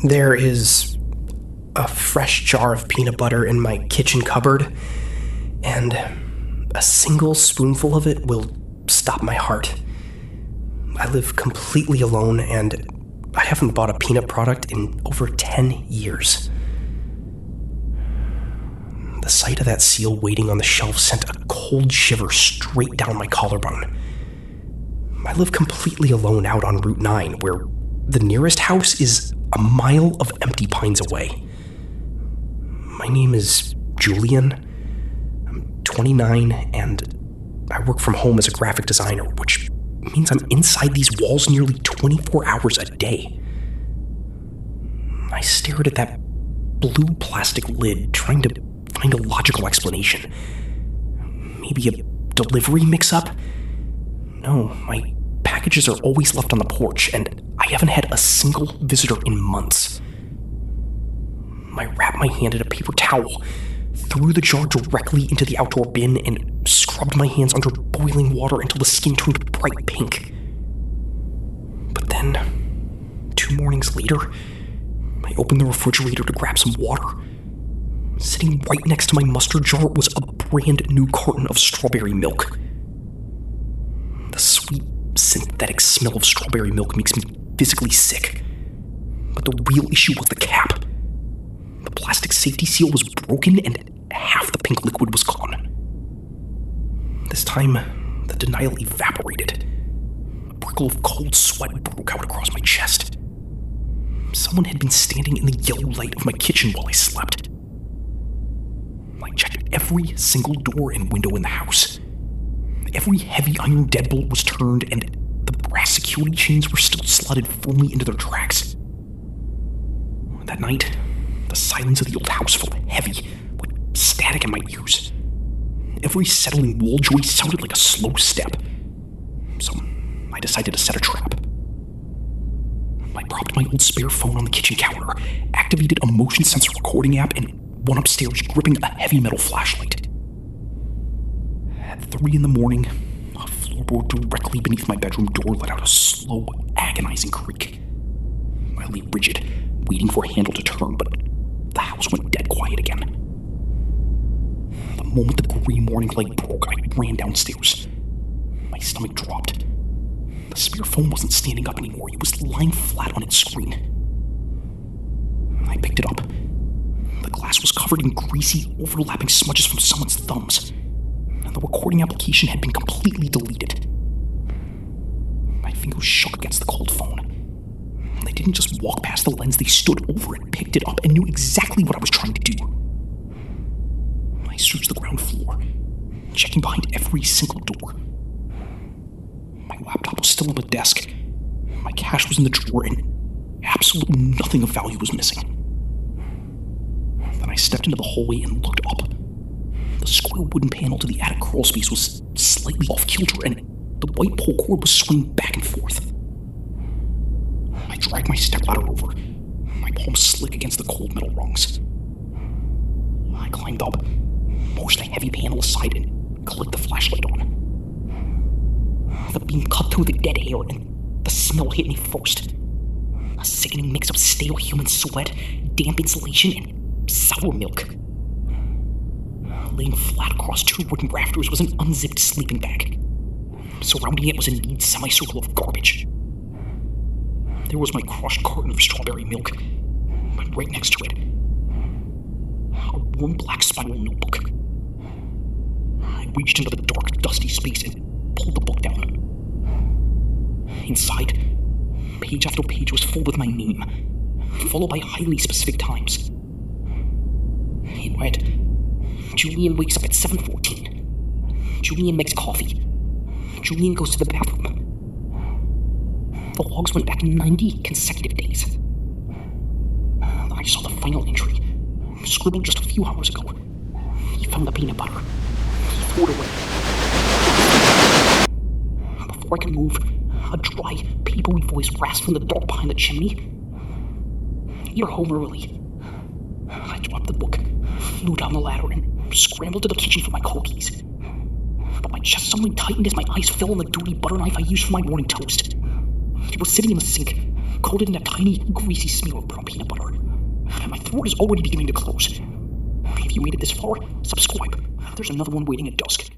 There is a fresh jar of peanut butter in my kitchen cupboard, and a single spoonful of it will stop my heart. I live completely alone, and I haven't bought a peanut product in over 10 years. The sight of that seal waiting on the shelf sent a cold shiver straight down my collarbone. I live completely alone out on Route 9, where the nearest house is a mile of empty pines away. My name is Julian. I'm 29, and I work from home as a graphic designer, which means I'm inside these walls nearly 24 hours a day. I stared at that blue plastic lid, trying to find a logical explanation. Maybe a delivery mix-up? No, my packages are always left on the porch, and I haven't had a single visitor in months. I wrapped my hand in a paper towel, threw the jar directly into the outdoor bin, and scrubbed my hands under boiling water until the skin turned bright pink. But then, 2 mornings later, I opened the refrigerator to grab some water. Sitting right next to my mustard jar was a brand new carton of strawberry milk. The sweet, synthetic smell of strawberry milk makes me physically sick. But the real issue was the cap. The plastic safety seal was broken and half the pink liquid was gone. This time, the denial evaporated. A prickle of cold sweat broke out across my chest. Someone had been standing in the yellow light of my kitchen while I slept. I checked every single door and window in the house. Every heavy iron deadbolt was turned, and the brass security chains were still slotted firmly into their tracks. That night, the silence of the old house felt heavy, with static in my ears. Every settling wall joist sounded like a slow step. So, I decided to set a trap. I propped my old spare phone on the kitchen counter, activated a motion sensor recording app, and went upstairs gripping a heavy metal flashlight. At 3 a.m, a floorboard directly beneath my bedroom door let out a slow, agonizing creak. I lay rigid, waiting for a handle to turn, but the house went dead quiet again. The moment the gray morning light broke, I ran downstairs. My stomach dropped. The spare phone wasn't standing up anymore. It was lying flat on its screen. I picked it up. The glass was covered in greasy, overlapping smudges from someone's thumbs, and the recording application had been completely deleted. My fingers shook against the cold phone. They didn't just walk past the lens, they stood over it, picked it up, and knew exactly what I was trying to do. I searched the ground floor, checking behind every single door. My laptop was still on the desk, my cash was in the drawer, and absolutely nothing of value was missing. Then I stepped into the hallway and looked up. The square wooden panel to the attic crawl space was slightly off kilter, and the white pull cord was swinging back and forth. I dragged my stepladder over, my palms slick against the cold metal rungs. I climbed up, pushed the heavy panel aside, and clicked the flashlight on. The beam cut through the dead air, and the smell hit me first. A sickening mix of stale human sweat, damp insulation, and sour milk. Laying flat across 2 wooden rafters was an unzipped sleeping bag. Surrounding it was a neat semicircle of garbage. There was my crushed carton of strawberry milk, but right next to it, a worn black spiral notebook. I reached into the dark, dusty space and pulled the book down. Inside, page after page was full with my name, followed by highly specific times. It read, Julian wakes up at 7:14. Julian makes coffee. Julian goes to the bathroom. The logs went back 90 consecutive days. I saw the final entry, scribbled just a few hours ago. He found the peanut butter. He threw it away. Before I could move, a dry, papery voice rasped from the dark behind the chimney. You're home early. I dropped the book, flew down the ladder, and scrambled to the kitchen for my cookies. But my chest suddenly tightened as my eyes fell on the dirty butter knife I used for my morning toast. It was sitting in the sink, coated in a tiny, greasy smear of brown peanut butter. My throat is already beginning to close. If you made it this far, subscribe. There's another one waiting at dusk.